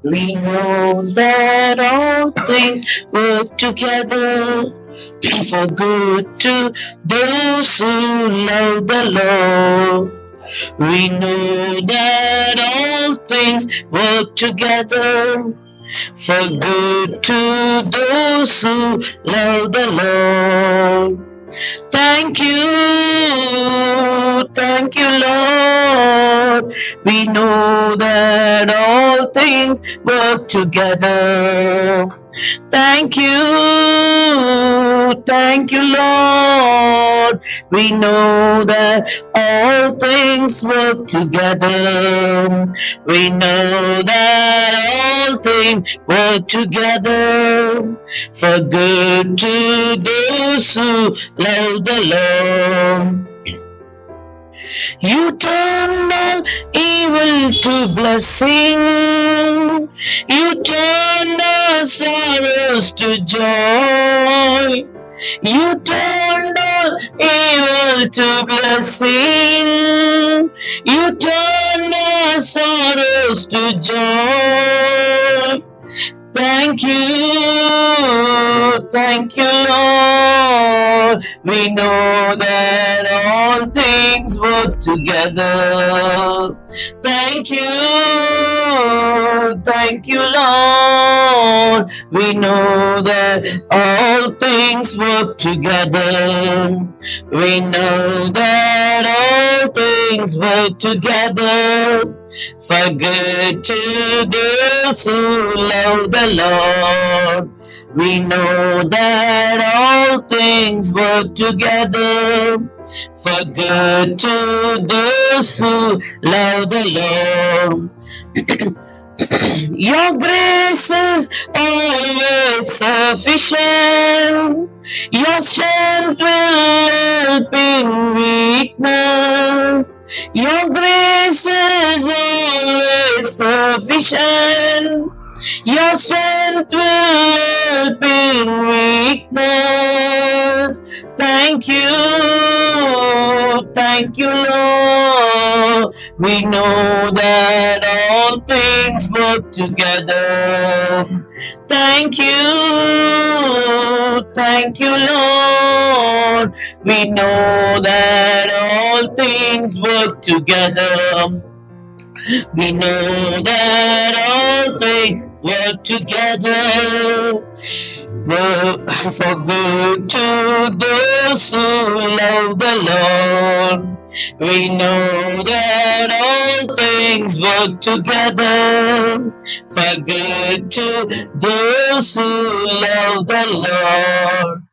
We know that all things work together for good to those who love the Lord. We know that all things work together for good to those who love the Lord. Thank you, Lord. We know that all things work together. Thank you, Lord. We know that all things work together. We know that all things work together for good to those who love the Lord. You turned all evil to blessing. You turned our sorrows to joy. You turned all evil to blessing. You turned our sorrows to joy. Thank you, Lord. We know that all things work together. Thank you, Lord. We know that all things work together. We know that all things work together for good to those who love the Lord. We know that all things work together for good to those who love the Lord. Your grace is always sufficient. Your strength will help in weakness. Your grace is always sufficient. Your strength will help in weakness. Thank you, Lord. We know that all things work together. Thank you, Lord. We know that all things work together. We know that all things work together for good to those who love the Lord. We know that all things work together for good to those who love the Lord.